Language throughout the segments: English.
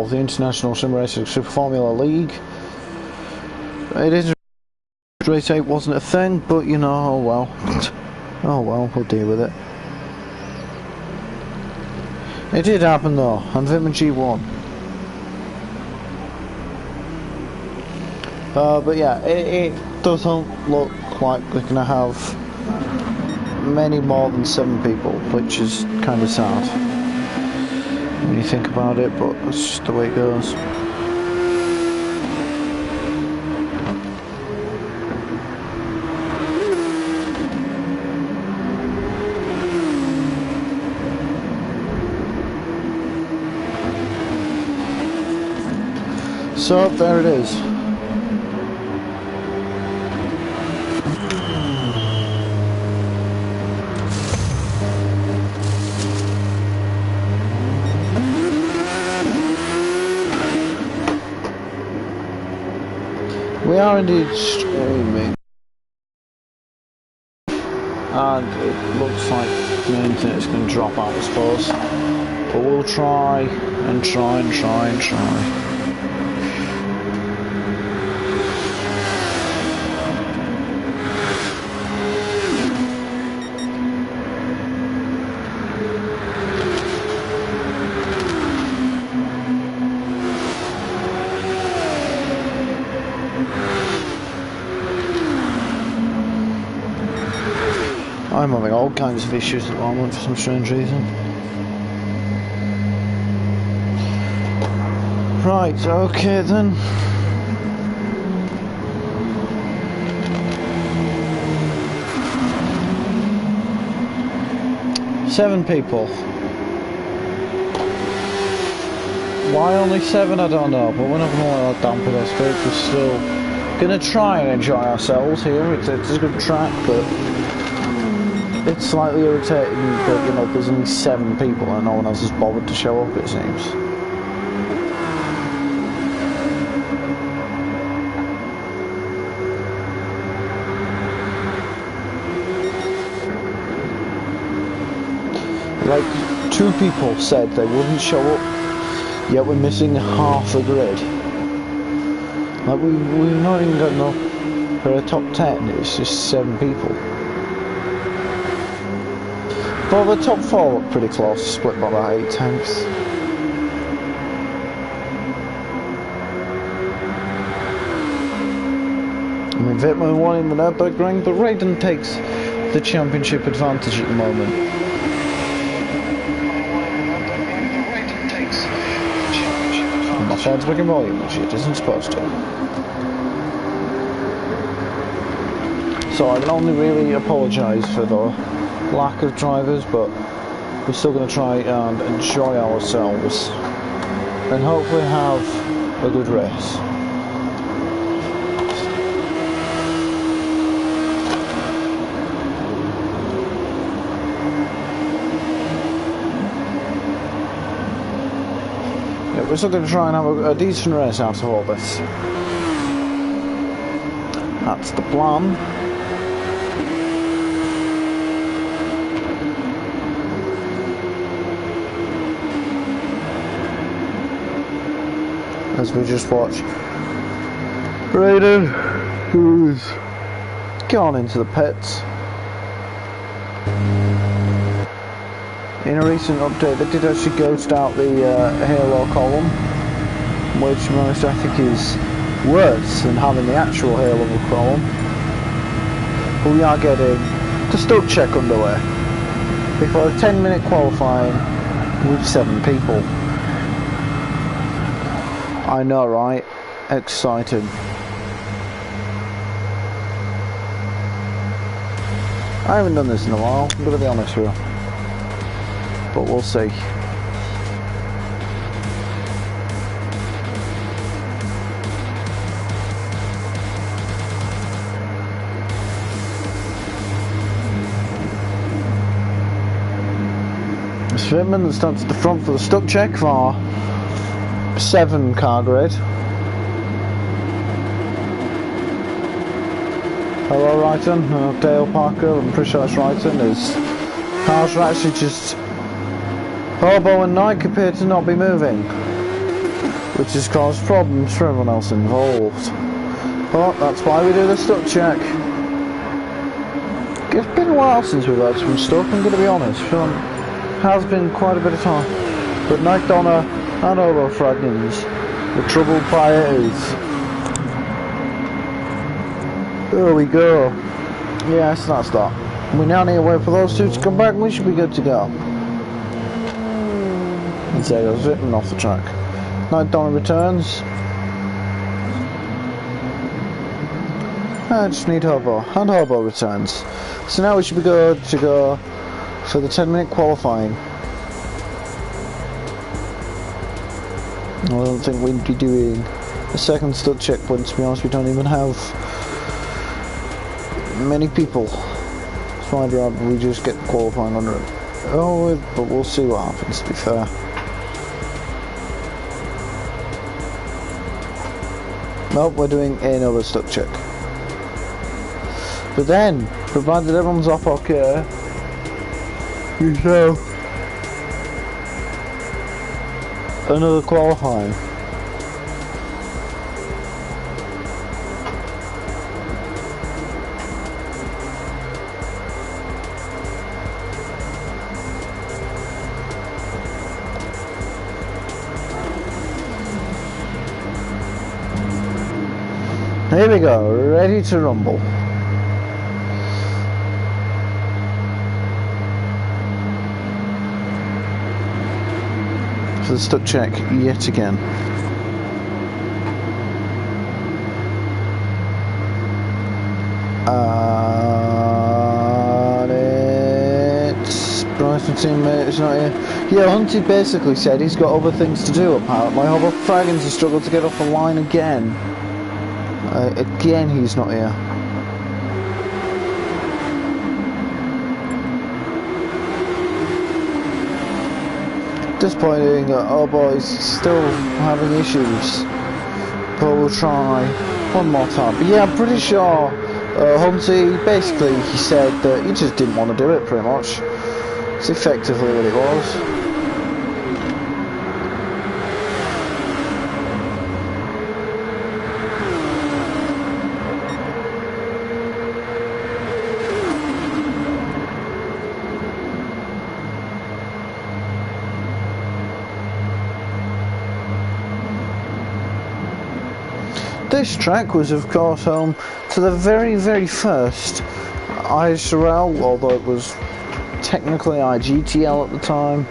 of the International Sim Racing Super Formula League. It is race 8 wasn't a thing, but you know, oh well. Oh well, we'll deal with it. It did happen though, and Yamigiwa won. But yeah, it doesn't look like we're going to have many more than 7 people, which is kind of sad when you think about it, but that's just the way it goes. So there it is. We are indeed streaming, and it looks like the internet's going to drop out, I suppose, but we'll try and try and try and try. I'm having all kinds of issues at the moment for some strange reason. Right, okay then. Seven people. Why only 7? I don't know, but we're not going to let that dampen us. We're still going to try and enjoy ourselves here. It's a good track, but it's slightly irritating that, you know, there's only 7 people and no one else has bothered to show up, it seems. Like, 2 people said they wouldn't show up, yet we're missing half the grid. Like, we've not even got enough for a top 10, it's just 7 people. Well, the top 4 look pretty close, split by about 8 tenths. I mean, Wittmann won in the Nürburgring, but Raiden takes the championship advantage at the moment. And my phone's making volume, which it isn't supposed to. So I can only really apologise for the lack of drivers, but we're still going to try and enjoy ourselves and hopefully have a good race. Yeah, we're still going to try and have a decent race out of all this. That's the plan. As we just watch Raiden, who's gone into the pits. In a recent update, they did actually ghost out the Halo column, which most I think is worse than having the actual Halo column. But we are getting the stuck check underway before a 10-minute qualifying with 7 people. I know, right? Exciting. I haven't done this in a while, I'm going to be honest with you. But we'll see. It's Wittmann that starts at the front for the stuck check for 7 car grid. Hello Wrighton, Dale Parker, I'm pretty sure it's Wrighton. His cars are actually just Hobo and Nike appear to not be moving. which has caused problems for everyone else involved. But that's why we do the stuck check. It's been a while since we've had some stuff, I'm going to be honest. Has been quite a bit of time. But Night Donna and Obo Fragments, the troubled pirates. There we go. Yes, that's that. We now need to wait for those two to come back and we should be good to go. Instead, I was written off the track. Night Donna returns. I just need Hobo. And Hobo returns. So now we should be good to go for the 10-minute qualifying. I don't think we'd be doing a second stuck checkpoint, to be honest. We don't even have many people. So I'd rather we just get qualifying under it. Oh, but we'll see what happens, to be fair. Nope, we're doing another stuck check. But then, provided everyone's off okay, we have another qualifying. Here we go, ready to rumble. For the stuck check yet again. It's Bryson teammate is not here. Yeah, Hunty basically said he's got other things to do apparently. Hobo Fraggins has struggled to get off the line again. Again, he's not here. Disappointing that Hobo is still having issues. But we'll try one more time. But yeah, I'm pretty sure Hunty, basically, he said that he just didn't want to do it, pretty much. It's effectively what it was. This track was of course home to the very first ISRL, although it was technically IGTL at the time,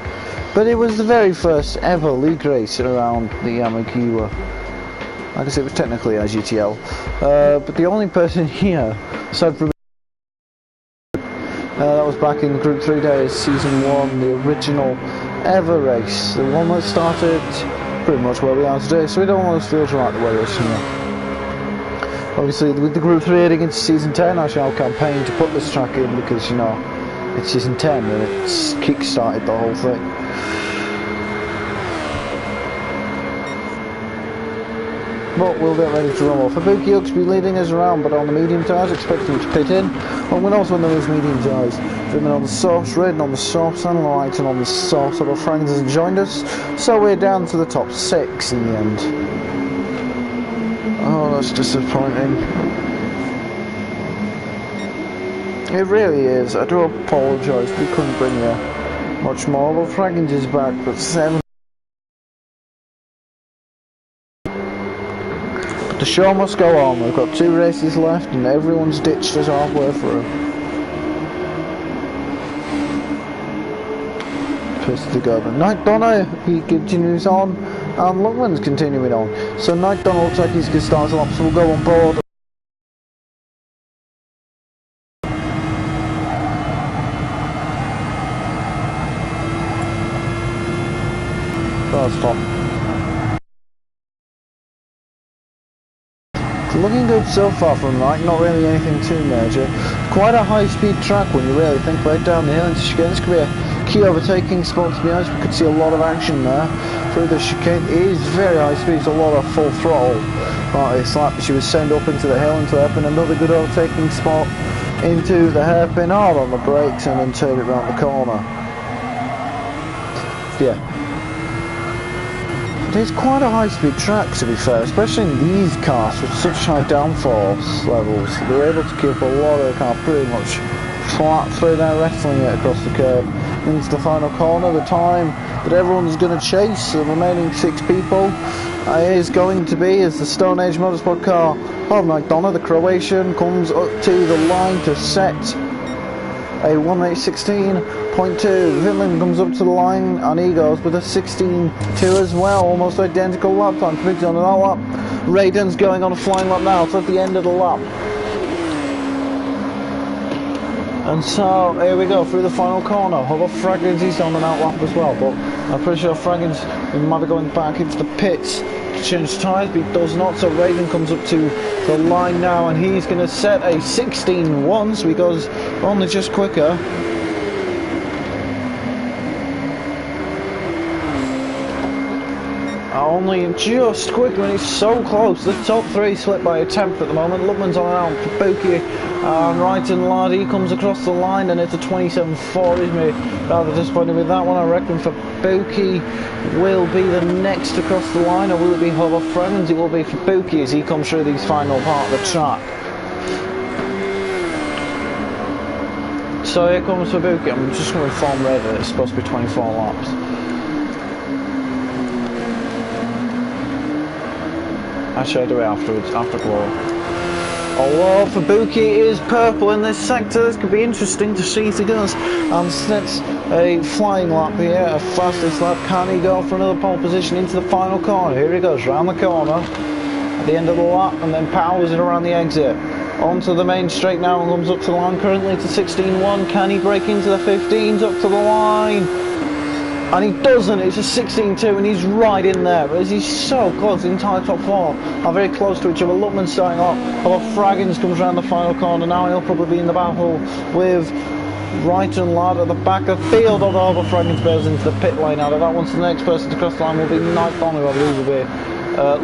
but it was the very first ever league race around the Yamigiwa. Like I said, it was technically IGTL, but the only person here, aside from that was back in Group 3 days, Season 1, the original ever race, the one that started pretty much where we are today, so we don't always feel like the way it is here. Obviously, with the Group 3 heading into Season 10, I shall campaign to put this track in because, you know, it's Season 10 and it's kick-started the whole thing. But we'll get ready to rumble. Fabuki Uxby leading us around, but on the medium tyres, expecting to pit in. And we're also on those medium tyres. Driven on the softs, Raiden on the softs, and Lighton on the softs. Although Frank hasn't joined us, so we're down to the top 6 in the end. Oh, that's disappointing. It really is. I do apologise. We couldn't bring you much more. Well, Fraggins is back, but 7. But the show must go on. We've got 2 races left, and everyone's ditched us halfway through. Pissed to go. But Night Donna, he continues on. And Lungman's continuing on. So Night Donna looks like he's going to start his lap, so we'll go on board. First stop. Looking good so far from Night, not really anything too major. Quite a high speed track when you really think right down the hill into chicane. This could be a key overtaking spot, to be honest. We could see a lot of action there through the chicane. It is very high speed, it's a lot of full throttle. It's like she was sent up into the hill, into the hairpin, another good overtaking spot into the hairpin, hard on the brakes, and then turn it round the corner. Yeah. It's quite a high-speed track, to be fair, especially in these cars with such high downforce levels. They're able to keep a lot of the car pretty much flat through there, wrestling it across the curve into the final corner. The time that everyone's going to chase, the remaining 6 people, is going to be as the Stone Age Motorsport car of McDonough, the Croatian, comes up to the line to set a 1:16.2. Vinland comes up to the line and he goes with a 16.2 as well, almost identical lap time. Big's on another lap. Raiden's going on a flying lap now, so at the end of the lap. And so here we go through the final corner. Although Fraggins is on an out lap as well, but I'm pretty sure Fraggins might be going back into the pits to change tyres, but he does not. So Raiden comes up to the line now and he's going to set a 16.1, so he goes only just quicker. Only just quicker, and he's so close. The top 3 split by a 10th at the moment. Lubman's on around for Buki. Right and Lard, he comes across the line and it's a 27.4. He's me rather disappointed with that one. I reckon for Buki will be the next across the line, or will it be Hubba Fraggins? It will be for Buki as he comes through these final part of the track. So here comes for Buki. I'm just going to inform Red that it's supposed to be 24 laps. Actually, I'll do it afterwards, after Glory. Although Fubuki is purple in this sector, this could be interesting to see if he does. And sets a flying lap here, a fastest lap. Can he go for another pole position into the final corner? Here he goes, round the corner at the end of the lap, and then powers it around the exit. Onto the main straight now and comes up to the line currently to 16.1. Can he break into the 15s up to the line? And he doesn't. It's a 16.2 and he's right in there. As he's so close, the entire top 4 are very close to each other. Lutman starting off, although Fraggins comes around the final corner now. He'll probably be in the battle with Wright and Ladd at the back of the field, although Fraggins bails into the pit lane out of that one. So the next person to cross the line will be Knight Donner, who I believe will be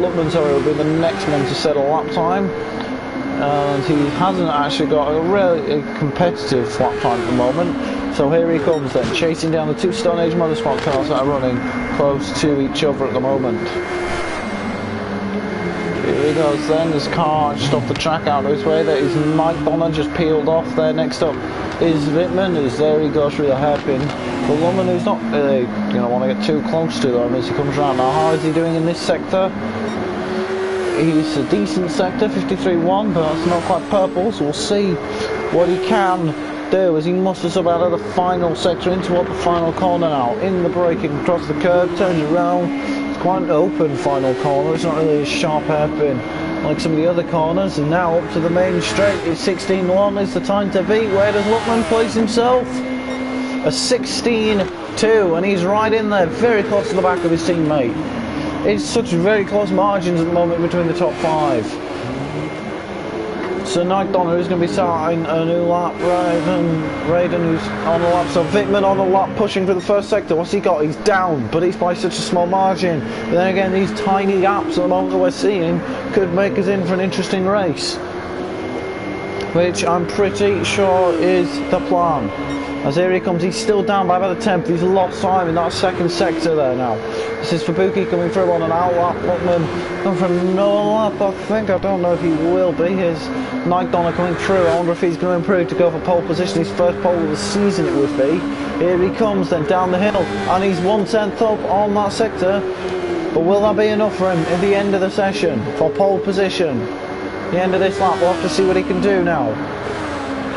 Lutman, sorry, will be the next one to set a lap time. And he hasn't actually got a really competitive lap time at the moment. So here he comes then, chasing down the 2 Stone Age Motorsport cars that are running close to each other at the moment. Here he goes then, this car just off the track out of his way. There is Mike Donner just peeled off there. Next up is Wittmann, as there he goes through the hairpin. The woman who's not really going to want to get too close to them as he comes around. Now how is he doing in this sector? He's a decent sector, 53.1, but it's not quite purple, so we'll see what he can do as he musters up out of the final sector into what the final corner now. In the braking across the curve, turns around. It's quite an open final corner, it's not really a sharp hairpin like some of the other corners. And now up to the main straight, it's 16.1 is the time to beat. Where does Luckman place himself? A 16.2, and he's right in there, very close to the back of his teammate. It's such very close margins at the moment between the top 5. So Knight Donner is going to be starting a new lap. Raiden who's on the lap. So Wittmann on the lap pushing for the first sector. What's he got? He's down, but he's by such a small margin. But then again, these tiny gaps at the moment that we're seeing could make us in for an interesting race, which I'm pretty sure is the plan. As here he comes, he's still down by about a 10th. He's lost time in that second sector there now. This is Fubuki coming through on an out lap. Luckman coming for another lap, I think. I don't know if he will be. Here's Knight Donner coming through. I wonder if he's going to improve to go for pole position. His first pole of the season it would be. Here he comes then down the hill, and he's 1/10 up on that sector. But will that be enough for him at the end of the session for pole position? The end of this lap, we'll have to see what he can do now.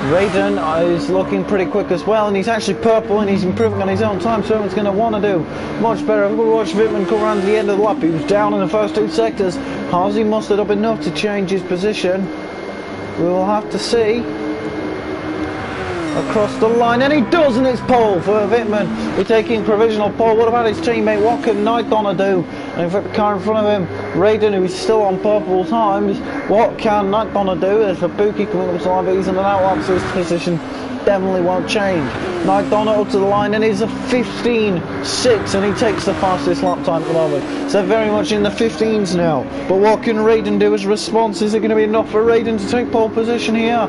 Raiden is looking pretty quick as well, and he's actually purple and he's improving on his own time, so he's going to want to do much better. We'll watch Wittmann come around to the end of the lap. He was down in the first 2 sectors. Has he mustered up enough to change his position? We will have to see. Across the line, and he does, and it's pole for Wittmann. He's taking provisional pole. What about his teammate? What can Knight Donner do? And in fact, the car in front of him, Raiden, who is still on purple times. What can Knight Donner do? There's Fubuki coming up to the line, but he's in an out lap, so his position definitely won't change. Knight Donner up to the line, and he's a 15.6, and he takes the fastest lap time at the moment. So very much in the 15s now. But what can Raiden do as a response? Is it going to be enough for Raiden to take pole position here?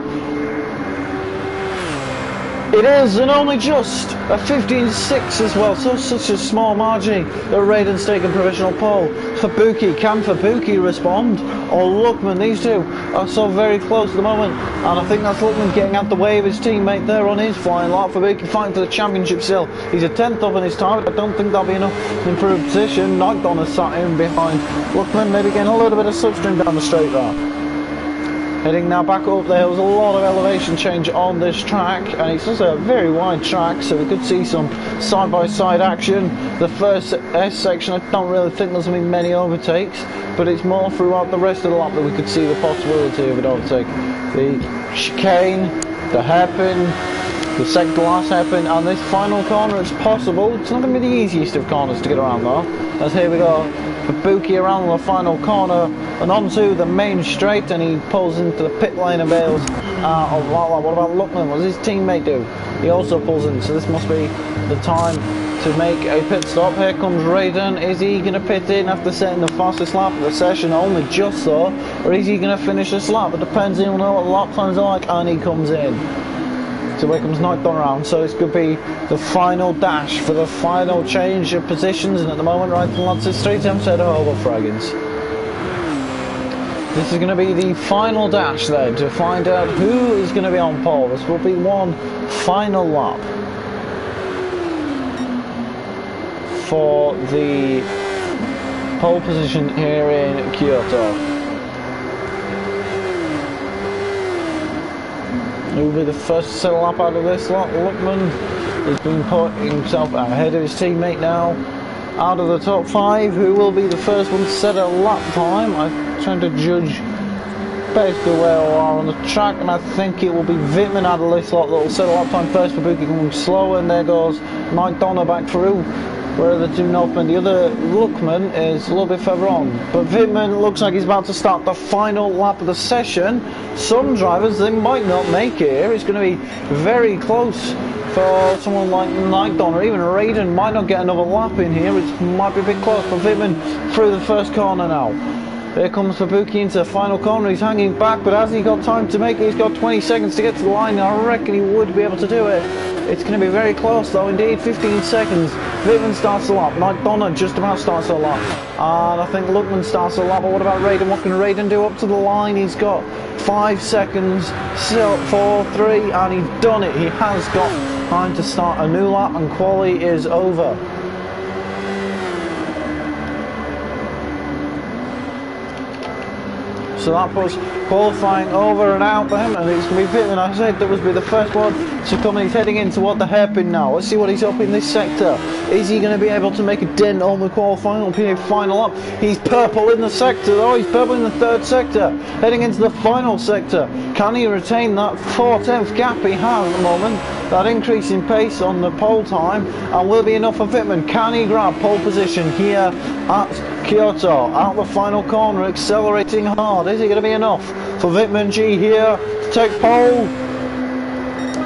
It is, and only just a 15.6 as well, so such a small margin that Raiden's taken provisional pole. Fabuki, can Fabuki respond? Or Luckman, these two are so very close at the moment, and I think that's Luckman getting out the way of his teammate there on his flying lap. Fabuki fighting for the championship still. He's a 10th up in his time, but I don't think that'll be enough to improve position. Nightdon has sat in behind Luckman, maybe getting a little bit of slipstream down the straight there. Heading now back up, there was a lot of elevation change on this track, and it's also a very wide track, so we could see some side-by-side action. The first S section, I don't really think there's going to be many overtakes, but it's more throughout the rest of the lap that we could see the possibility of an overtake. The chicane, the hairpin, the second to last hairpin, and this final corner, it's possible. It's not going to be the easiest of corners to get around though, as here we go. Fabuki around the final corner and onto the main straight, and he pulls into the pit lane and bails out of Lala. What about Luckman? What does his teammate do? He also pulls in, so this must be the time to make a pit stop. Here comes Raiden. Is he going to pit in after setting the fastest lap of the session? Only just so. Or is he going to finish this lap? It depends. He'll know what the lap times are like, and he comes in. So here comes Nightdon around, so this could be the final dash for the final change of positions, and at the moment right from lots of straight set over Fraggins. This is going to be the final dash then to find out who is going to be on pole. This will be one final lap for the pole position here in Kyoto. Who will be the first to set a lap out of this lot? Luckman has been putting himself ahead of his teammate now. Out of the top 5, who will be the first one to set a lap time? I'm trying to judge basically where we are on the track, and I think it will be Vitman out of this lot that will set a lap time first. Fabuki going slow, and there goes Mike Donner back through. Where the two Northmen, the other Luckman is a little bit further on. But Vitman looks like he's about to start the final lap of the session. Some drivers, they might not make it here. It's going to be very close for someone like Nightdon, or even Raiden might not get another lap in here. It might be a bit close, but Vitman through the first corner now. Here comes Fabuki into the final corner. He's hanging back, but has he got time to make it? He's got 20 seconds to get to the line. I reckon he would be able to do it. It's going to be very close though, indeed. 15 seconds. Vitman starts the lap. Nightdon just about starts the lap. And I think Luckman starts the lap. But what about Raiden? What can Raiden do up to the line? He's got 5 seconds. 4, 3, and he's done it. He has got time to start a new lap, and quali is over. So that puts qualifying over and out for him, and it's going to be Vitman. I said that was be the first one to come in. He's heading in toward the hairpin now. Let's see what he's up in this sector. Is he going to be able to make a dent on the qualifying or be final up? He's purple in the sector. Oh, he's purple in the third sector. Heading into the final sector. Can he retain that 4/10 gap he has at the moment? That increase in pace on the pole time, and will be enough for Vitman. Can he grab pole position here at Kyoto? Out the final corner, accelerating hard. Is it going to be enough for Vitman G here to take pole?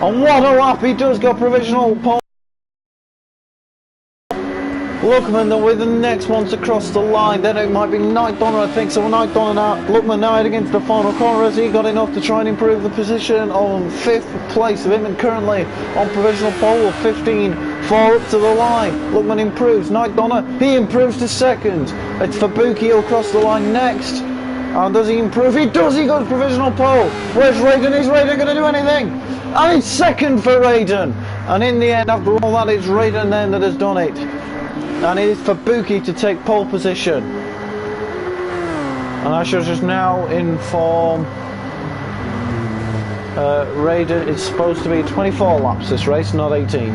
And what a lap! He does got provisional pole. Luckman with the next one to cross the line. Then it might be Nightdon, I think. So Nightdon now. Luckman now heading into the final corner. Has he got enough to try and improve the position on 5th place? Vitman currently on provisional pole of 15. 4 up to the line. Luckman improves. Nightdon, he improves to 2nd. It's Fabuki, he'll cross the line next. And does he improve? He does. He got provisional pole. Where's Raiden? Is Raiden going to do anything? And it's 2nd for Raiden. And in the end, after all that, it's Raiden then that has done it. And it is Fabuki to take pole position. And I shall just now inform Raiden, it's supposed to be 24 laps this race, not 18.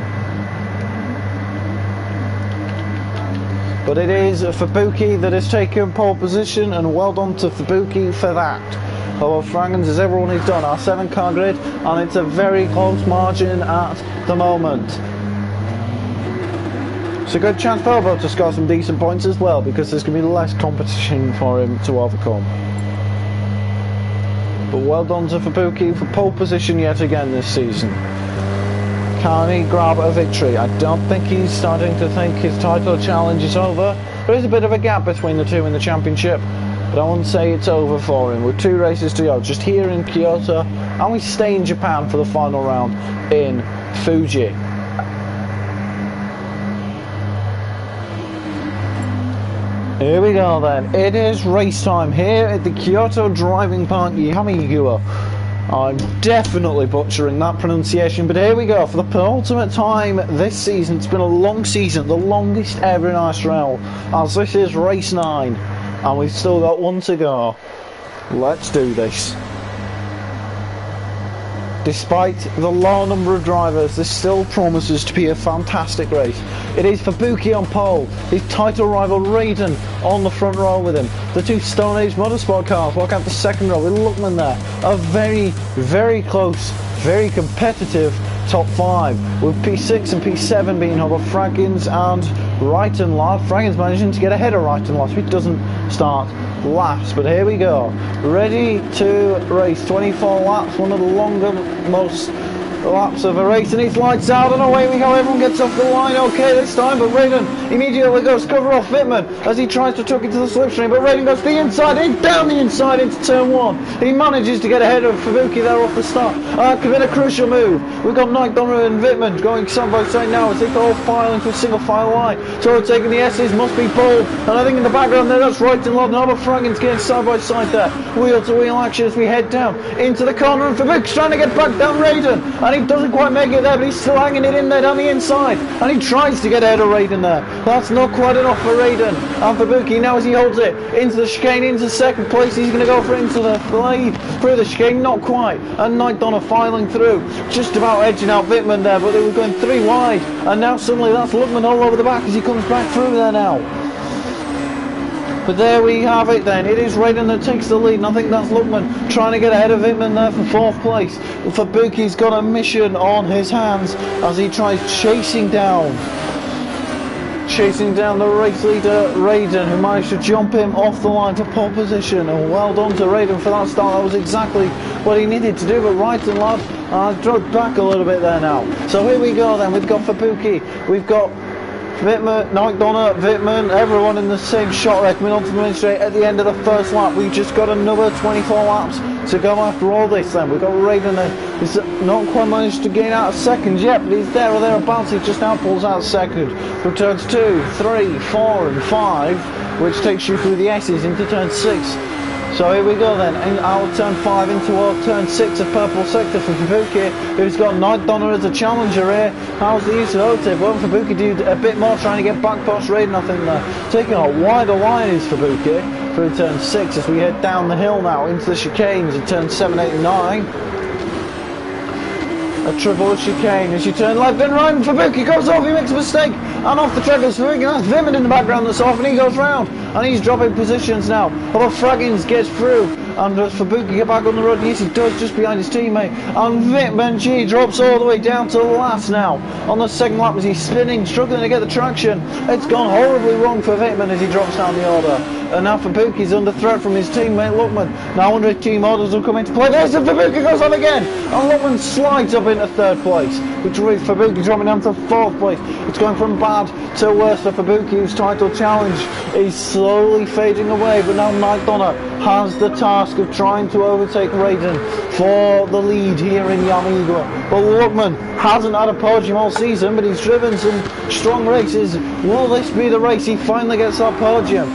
But it is Fabuki that has taken pole position, and well done to Fabuki for that. However, Fraggins, as everyone has done, our 7-car grid, and it's a very close margin at the moment. It's a good chance for Elbow to score some decent points as well, because there's going to be less competition for him to overcome. But well done to Fabuki for pole position yet again this season. Can he grab a victory? I don't think he's starting to think his title challenge is over. There is a bit of a gap between the two in the championship, but I wouldn't say it's over for him. With 2 races to go, just here in Kyoto, and we stay in Japan for the final round in Fuji. Here we go then. It is race time here at the Kyoto Driving Park, Yamigiwa. I'm definitely butchering that pronunciation, but here we go for the penultimate time this season. It's been a long season, the longest ever in Israel, as this is race 9, and we've still got one to go. Let's do this. Despite the low number of drivers, this still promises to be a fantastic race. It is Fubuki on pole, his title rival Raiden on the front row with him. The two Stone Age motorsport cars walk out the second row with Luckman there. A very, very close, very competitive top 5, with P6 and P7 being Hubble Fraggins and Reitenlaat. Fraggins managing to get ahead of Reitenlaat, so he doesn't start last. But here we go, ready to race. 24 laps, one of the most laps of a race, and it's lights out and away we go. Everyone gets off the line okay this time, but Raiden immediately goes cover off Wittmann as he tries to tuck into the slipstream, but Raiden goes to the inside and down the inside into turn 1. He manages to get ahead of Fubuki there off the start. Could have been a crucial move. We've got Knight, Donner and Wittmann going side by side now as they go filing to a single file line. So taking the S's must be bold, and I think in the background there that's Reitenlaat and Hubble Fraggins getting side by side there. Wheel to wheel action as we head down into the corner, and Fubuki's trying to get back down Raiden, and he doesn't quite make it there, but he's still hanging it in there down the inside, and he tries to get ahead of Raiden there. That's not quite enough for Raiden, and Fubuki now as he holds it into the chicane, into second place, he's going to go for it into the lead through the chicane, not quite, and Knight Donner filing through, just about edging out Wittmann there, but they were going 3 wide, and now suddenly that's Luckman all over the back as he comes back through there now. But there we have it then. It is Raiden that takes the lead, and I think that's Luckman trying to get ahead of Wittmann there for 4th place. Fubuki's got a mission on his hands as he tries chasing down the race leader Raiden, who managed to jump him off the line for pole position. And well done to Raiden for that start. That was exactly what he needed to do, but Reitenlaat dragged back a little bit there now. So here we go then. We've got Fubuki, we've got Wittmann, Knight Donner, Wittmann, everyone in the same shot wreck coming onto the main straight at the end of the first lap. We've just got another 24 laps to go after all this then. We've got Raiden there. He's not quite managed to gain out of second yet, but he's there or thereabouts. He just now pulls out second from turns 2, 3, 4 and 5, which takes you through the S's into turn 6. So here we go then, out of turn 5 into turn 6 of purple sector for Fubuki, who's got Knight Donner as a challenger here. How's the use of O-tip? Well, Fubuki did a bit more trying to get back past Raiden, I think there. Taking a wider line is Fubuki through turn 6 as we head down the hill now into the chicanes in turn 7, 8 and 9. A triple chicane as you turn left and right, and Fubuki goes off, he makes a mistake, and off the track goes Fubuki, and that's Wittmann in the background that's off, and he goes round, and he's dropping positions now. Although Fraggins gets through, and does Fubuki get back on the road? Yes, he does, just behind his teammate, and Wittmann, gee, drops all the way down to the last now. On the second lap as he's spinning, struggling to get the traction. It's gone horribly wrong for Wittmann as he drops down the order. And now Fubuki's under threat from his teammate Luckman. Now I wonder if team orders will come into play. There's the Fubuki goes on again, and Luckman slides up into 3rd place, which will leave Fubuki dropping down to 4th place. It's going from bad to worse for Fubuki, whose title challenge is slowly fading away. But now Knight Donner has the task of trying to overtake Raiden for the lead here in Yamigiwa. But Luckman hasn't had a podium all season, but he's driven some strong races. Will this be the race he finally gets that podium?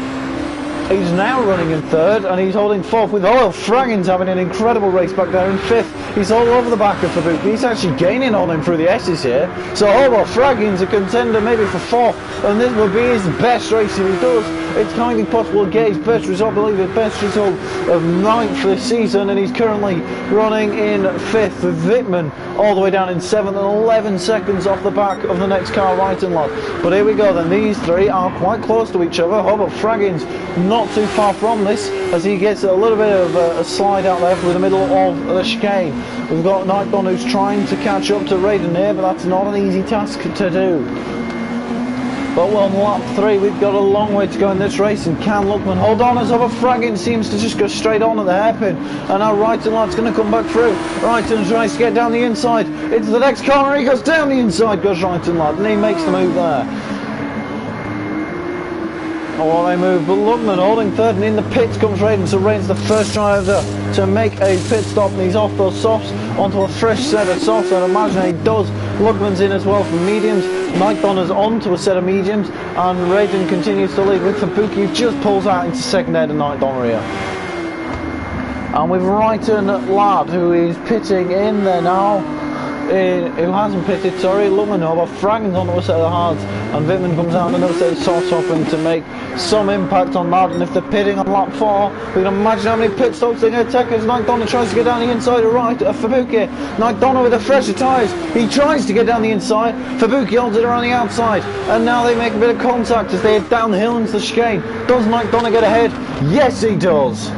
He's now running in 3rd, and he's holding 4th with Hubble Fraggins having an incredible race back there in 5th. He's all over the back of Fubuki. He's actually gaining on him through the S's here. So Hubble Fraggins a contender maybe for 4th, and this will be his best race if he does. It's kind of possible to get his best result, I believe his best result of 9th this season, and he's currently running in 5th with Wittmann all the way down in 7th and 11 seconds off the back of the next car, Reitenlaat. But here we go then, these three are quite close to each other. Hubble Fraggins not too far from this as he gets a little bit of a slide out there through the middle of the chicane. We've got Knight Donner who's trying to catch up to Raiden here, but that's not an easy task to do. But on lap 3 we've got a long way to go in this race, and can Luckman hold on as Hubble Fraggins seems to just go straight on at the hairpin, and now Reitenlaat's going to come back through. Reiten tries to get down the inside into the next corner, he goes down the inside, goes Reitenlaat, and he makes the move there. Oh, they move, but Luckman holding 3rd, and in the pits comes Raiden, so Raiden's the first driver to make a pit stop, and he's off those softs. onto a fresh set of softs. I'd imagine he does. Lugman's in as well for mediums. Night Donna's on to a set of mediums, and Raiden continues to lead with Fubuki, who just pulls out into second ahead of Night Donna here. And with Raiden Lad, who is pitting in there now, who hasn't pitted, sorry, Lugman over, Fraggins onto a set of hards, and Wittmann comes out on another set of softs, hoping to make some impact on that. And if they're pitting on lap 4, we can imagine how many pit stops they're going to take as Night Donna tries to get down the inside of Fubuki. Night Donna with the fresher tyres, he tries to get down the inside, Fubuki holds it around the outside, and now they make a bit of contact as they head downhill into the chicane. Does Night Donna get ahead? Yes, he does.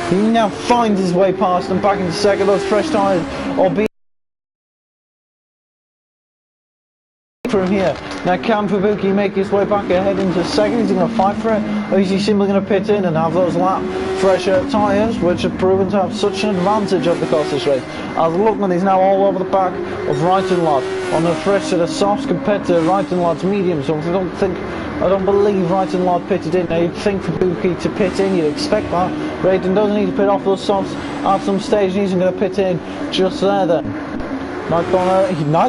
He now finds his way past and back into second. Those fresh tyres are being from here. Now can Fubuki make his way back ahead into second? Is he going to fight for it? Or is he simply going to pit in and have those lap fresher tyres, which have proven to have such an advantage over the course of this race? As Lugman is now all over the back of Raiden Lad on the fresh set of softs compared to Raiden Lad's medium. So I don't believe Raiden Lad pitted in. Now you'd think Fubuki to pit in, you'd expect that. Raiden doesn't need to pit off those softs at some stage, and he's going to pit in just there then. Night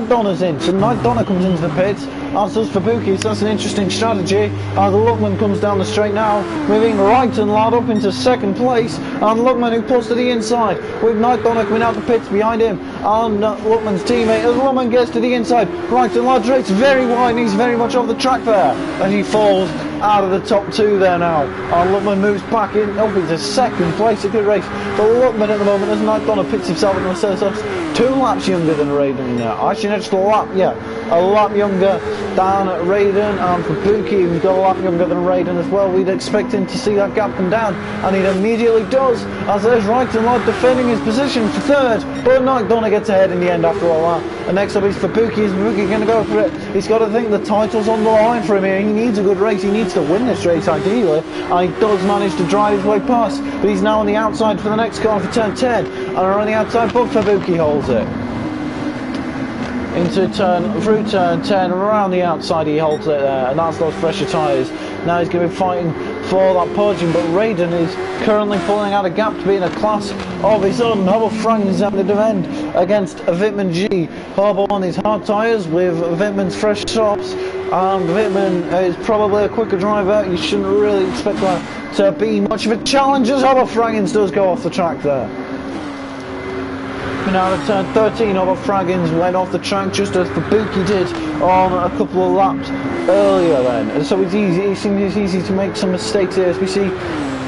Donna's in, so Night Donna comes into the pits, as does Fubuki, so that's an interesting strategy. Lugman comes down the straight now, moving Raiden Lad up into second place, and Lugman who pulls to the inside, with Night Donna coming out the pits behind him, and Lugman's teammate, as Lugman gets to the inside, Raiden Lad drifts very wide, and he's very much off the track there, and he falls out of the top 2 there now, and Lugman moves back in, up into second place. A good race for Lugman at the moment as Night Donna pits himself into the set 2 laps younger than Raiden now. Actually, just a lap younger than Raiden, and Fubuki, who's got a lap younger than Raiden as well. We'd expect him to see that gap come down, and he immediately does, as there's Raiden Lad defending his position for third, but Night Donna gets ahead in the end after all that. And next up is Fubuki. Is Fubuki going to go for it? He's got to think the title's on the line for him here. He needs a good race. He needs to win this race ideally, and he does manage to drive his way past, but he's now on the outside for the next corner for turn 10, and on the outside, but Fubuki holds it. Through turn 10, around the outside he holds it there, and that's those fresher tyres. Now he's going to be fighting for that podium, but Raiden is currently pulling out a gap to be in a class of his own. Hobo Frank is having to defend against Wittmann G. Hobo on his hard tyres with Wittmann's fresh softs, and Wittmann is probably a quicker driver. You shouldn't really expect that to be much of a challenge as Hobo Fraggins does go off the track there. Now at turn 13, Hobo Fraggins went off the track just as Fubuki did on a couple of laps earlier then. And so it seems easy to make some mistakes here as we see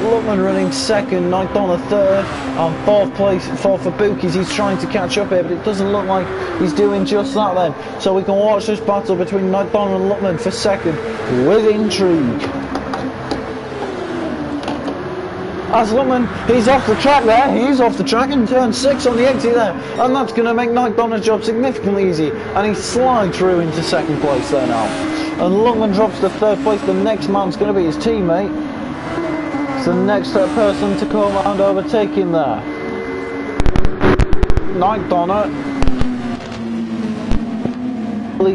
Lugman running second, Night Donna third, and fourth place for Fubuki. He's trying to catch up here, but it doesn't look like he's doing just that then. So we can watch this battle between Night Donna and Lugman for second with intrigue. As Lugman, he's off the track there, he's off the track in turn 6 on the exit there, and that's going to make Night Donna's job significantly easy, and he slides through into second place there now. And Lugman drops to third place. The next man's going to be his teammate. It's the next person to come and overtake him there. Night Donna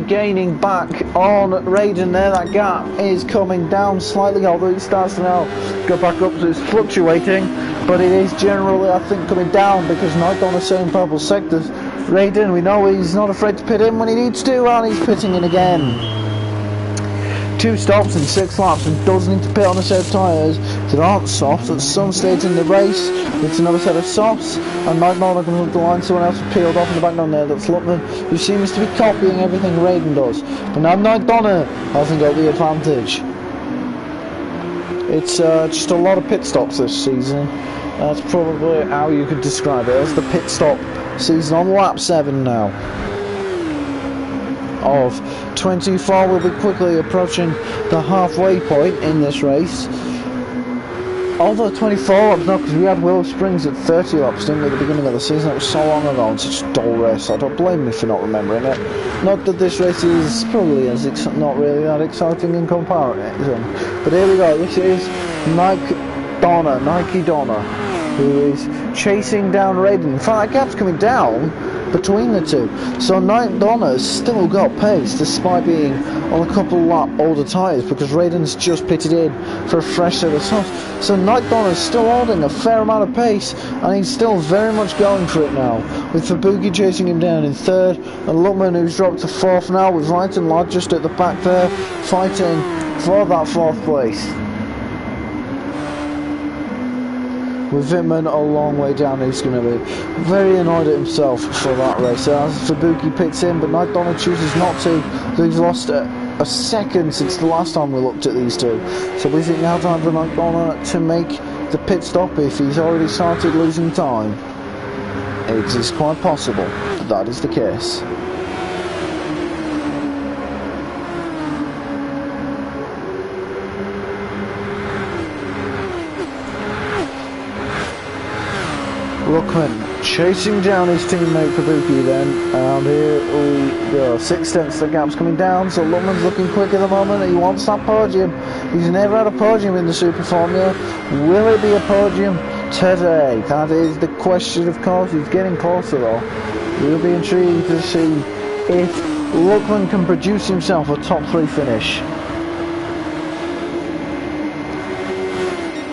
gaining back on Raiden there. That gap is coming down slightly, although it starts to now go back up, so it's fluctuating, but it is generally, I think, coming down because Night Donna's in purple sectors. Raiden, we know he's not afraid to pit in when he needs to, and he's pitting in again. 2 stops and 6 laps, and does need to pit on a set of tyres that aren't soft at some stage in the race. It's another set of softs, and Night Donna comes up the line. Someone else has peeled off in the back down there. That's Lugman, who seems to be copying everything Raiden does. But now Night Donna hasn't got the advantage. It's just a lot of pit stops this season. That's probably how you could describe it. It's the pit stop season on lap 7 now of 24. We'll be quickly approaching the halfway point in this race. Although 24 laps now, because we had Willow Springs at 30 laps, didn't we, at the beginning of the season. That was so long ago and such a dull race. I don't blame me for not remembering it. Not that this race is probably not really that exciting in comparison. But here we go. This is Nike Donna, who is chasing down Raiden. In fact, that gap's coming down between the two. So Night Donna's still got pace despite being on a couple lap older tyres because Raiden's just pitted in for a fresh set of softs. So Night Donna's still holding a fair amount of pace and he's still very much going for it now, with Fubuki chasing him down in third and Luckman, who's dropped to fourth now, with Wright and Ladd just at the back there fighting for that fourth place. With Wittmann a long way down, he's going to be very annoyed at himself for that race. As Fubuki pits in, but Night Donna chooses not to. So he's lost a second since the last time we looked at these two. So we think now time for Night Donna to make the pit stop if he's already started losing time. It is quite possible that is the case. Luckman chasing down his teammate Fubuki then, and here we go, 6 tenths the gap's coming down, so Luckman's looking quick at the moment. He wants that podium. He's never had a podium in the Super Formula. Will it be a podium today? That is the question, of course. He's getting closer though. We'll be intrigued to see if Luckman can produce himself a top 3 finish.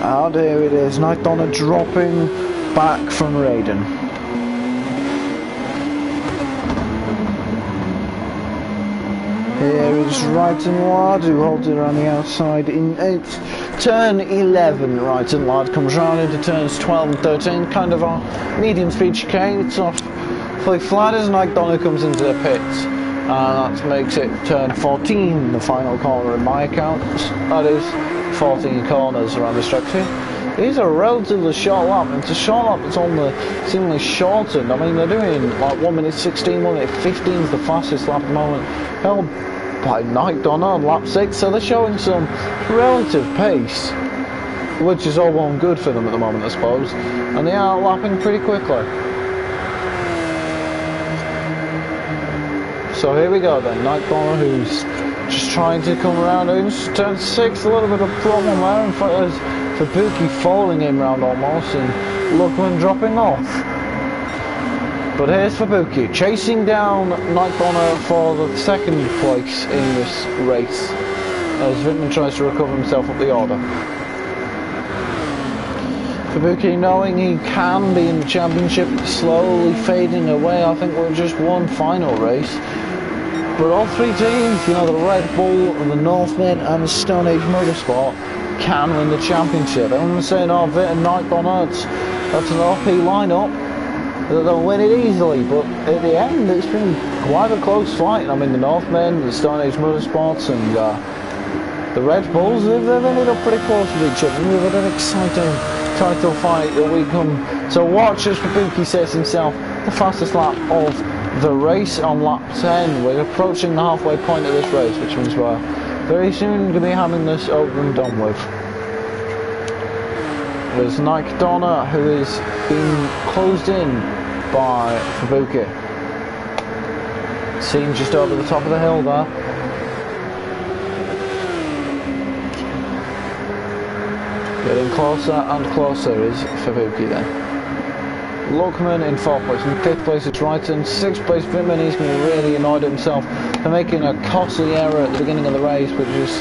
And here it is, Night Donna dropping back from Raiden. Here is Wright and Ladd, who holds it around the outside in turn 11. Wright and Ladd comes round into turns 12 and 13, kind of a medium speed chicane. It's off fully flat as Night Donna comes into the pits. And that makes it turn 14, the final corner in my account. That is 14 corners around this track here. It is a relatively short lap, and it's a short lap that's on the seemingly shortened. I mean, they're doing like 1 minute 16, 1 minute 15 is the fastest lap at the moment, held by Night Donna on lap 6, so they're showing some relative pace, which is all well and good for them at the moment, I suppose, and they are lapping pretty quickly. So here we go then, Night Donna, who's just trying to come around into turn 6, a little bit of a problem there. In fact, there's Fubuki following him round almost, and Luckman dropping off. But here's Fubuki chasing down Night Donna for the second place in this race as Wittmann tries to recover himself up the order. Fubuki, knowing he can be in the championship, slowly fading away. I think we're just one final race. But all 3 teams, you know, the Red Bull, the Northmen and the Stone Age Motorsport, can win the championship. Everyone's saying, oh, Vitt and Night Donna, that's an OP lineup, they'll win it easily, but at the end it's been quite a close fight. I mean, the Northmen, the Stone Age Motorsports and the Red Bulls, they've ended up pretty close with each other. We've had an exciting title fight that we come to watch as Fubuki sets himself the fastest lap of the race on lap 10. We're approaching the halfway point of this race, which means we're very soon going to be having this over and done with. There's Night Donna, who is being closed in by Fubuki. Seen just over the top of the hill there. Getting closer and closer is Fubuki then. Luckman in 4th place, in 5th place it's Wright, in 6th place Wittmann. He's going to be really annoyed at himself for making a costly error at the beginning of the race, which is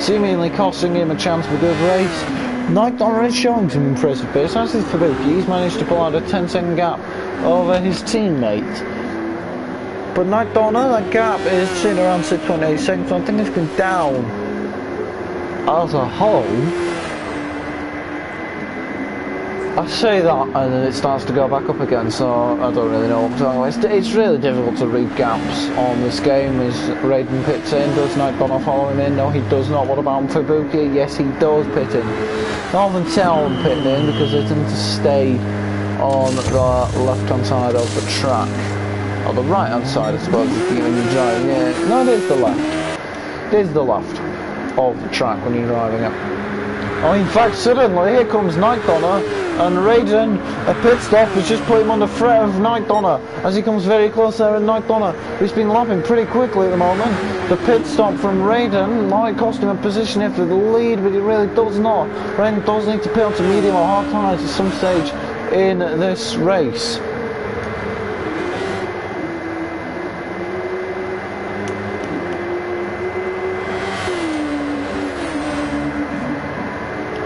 seemingly costing him a chance of a good race. Night Donna is showing some impressive pace, as is Fubuki. He's managed to pull out a 10-second gap over his teammate. But Night Donna, that gap is sitting around 6.8 seconds, so I think it's been down as a whole. I say that and then it starts to go back up again, so I don't really know what I'm talking about. It's really difficult to read gaps on this game as Raiden pits in. Does Night Donna follow him in? No, he does not. What about Fubuki? Yes, he does pit in. Not even tell him pitting in because they tend to stay on the left-hand side of the track. Or the right-hand side, I suppose, if you're driving. Yeah, no, it is the left. It is the left of the track when you're driving it. Oh, in fact, suddenly, here comes Night Donna, and Raiden, a pit stop, has just put him on the threat of Night Donna, as he comes very close there, and Night Donna, who's been lapping pretty quickly at the moment. The pit stop from Raiden might cost him a position after the lead, but it really does not. Raiden does need to pit onto medium or hard tyres at some stage in this race.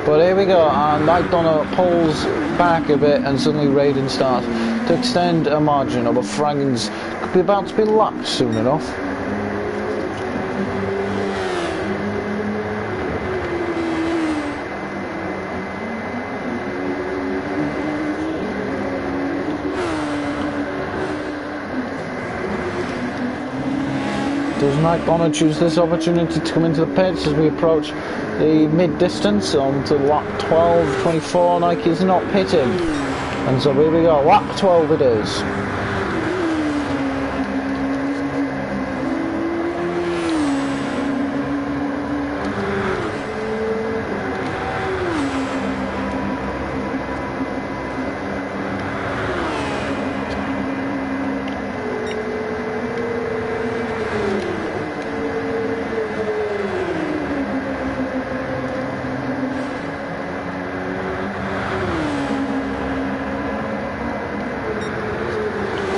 But here we go, and McDonough pulls back a bit, and suddenly Raiden starts to extend a margin of a Fraggins could be about to be lapped soon enough. Does McDonough choose this opportunity to come into the pits as we approach the mid-distance onto lap 12, 24? Nike is not pitting, and so here we go, lap 12 it is.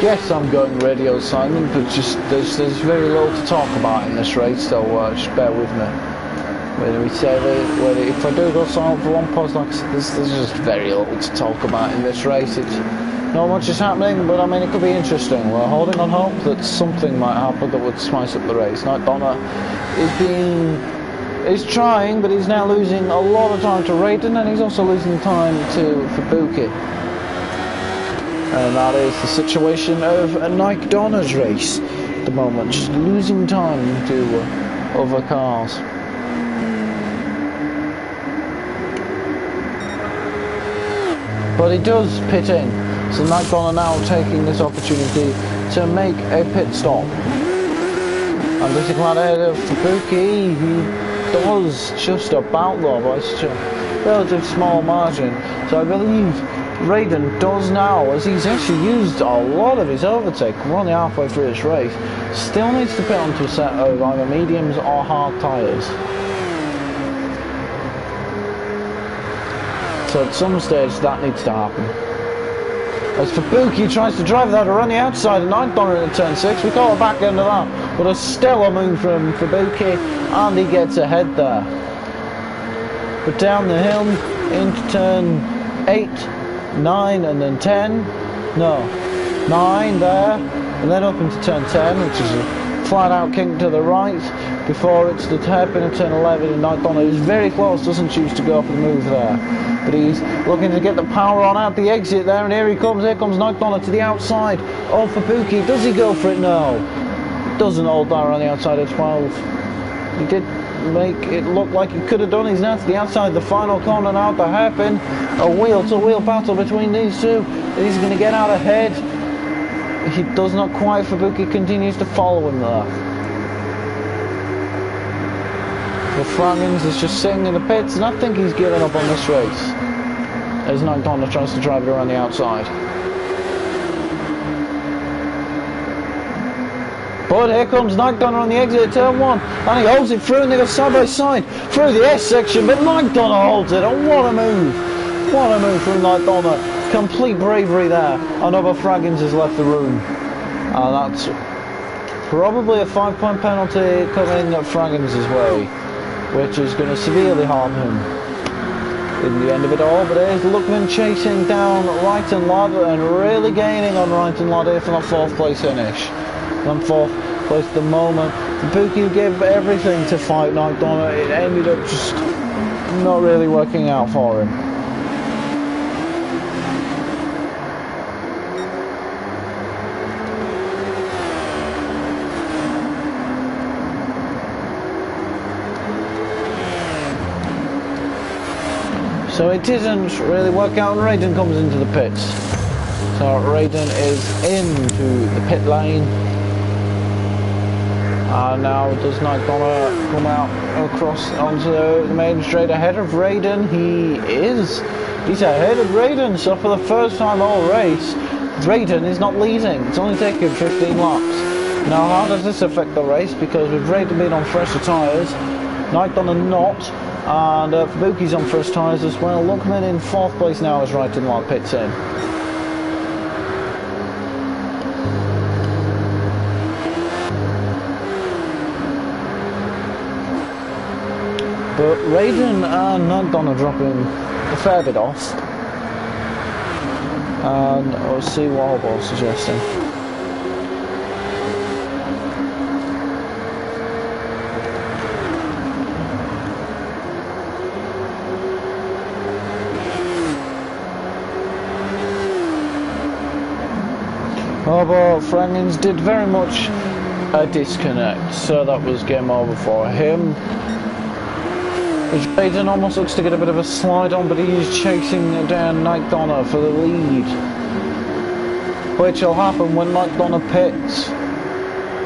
Yes, I'm going radio silent, but just there's very little to talk about in this race, so just bear with me. Whether we say whether if I do go silent for one pause, like I said, there's just very little to talk about in this race. It's not much is happening, but I mean it could be interesting. We're holding on hope that something might happen that would spice up the race. McDonough is trying, but he's now losing a lot of time to Raiden, and he's also losing time to Fubuki. And that is the situation of a McDonough's race at the moment, just losing time to other cars. But he does pit in, so McDonough now taking this opportunity to make a pit stop. And this is right ahead of Fubuki, he does just about though, but it's just a relatively small margin. So I believe Raiden does now, as he's actually used a lot of his overtake. We're only halfway through this race. Still needs to pit onto a set of either mediums or hard tyres. So at some stage that needs to happen. As Fubuki tries to drive that around the outside of McDonough in turn 6, we caught the back end of that. But a stellar move from Fubuki, and he gets ahead there. But down the hill into turn 8. 9 and then 10, no, 9 there, and then up into turn 10, which is a flat out kink to the right, before it's the hairpin of turn 11, and McDonough is very close, doesn't choose to go for the move there, but he's looking to get the power on out the exit there, and here comes McDonough to the outside of Fubuki. Does he go for it? No, doesn't hold there on the outside of 12. He did make it look like he could have done. He's now to the outside, the final corner now, the hairpin, a wheel-to-wheel battle between these two. He's going to get out ahead. He does not quite. Fubuki continues to follow him there. The Fraggins is just sitting in the pits, and I think he's given up on this race as McDonough tries to drive it around the outside. But here comes McDonough on the exit of turn 1, and he holds it through, and they go side by side through the S section, but McDonough holds it, and what a move! What a move from McDonough. Complete bravery there. Another Fraggins has left the room. That's probably a 5-point penalty coming at Fraggins' way, which is going to severely harm him in the end of it all. But here's Luckman chasing down Wright and Ladd, and really gaining on Wright and Ladd here for the 4th place finish. And 4th place at the moment. Fubuki gave everything to fight McDonough. It ended up just not really working out for him. So it didn't really work out, and Raiden comes into the pits. So Raiden is into the pit lane. Now does McDonough come out across onto the main straight ahead of Raiden? He's ahead of Raiden, so for the first time all race, Raiden is not leading. It's only taken 15 laps. Now how does this affect the race? Because with Raiden being on fresher tyres, McDonough not, and Fubuki's on fresh tyres as well. Luckman in 4th place now as Wright and Ladd pits in. But Raiden and Nagdon are dropping a fair bit off. And I'll see what Hobo's suggesting. Hobo Frangins did very much a disconnect, so that was game over for him. Raiden almost looks to get a bit of a slide on, but he's chasing down Nagdon for the lead. Which will happen when Nagdon pits,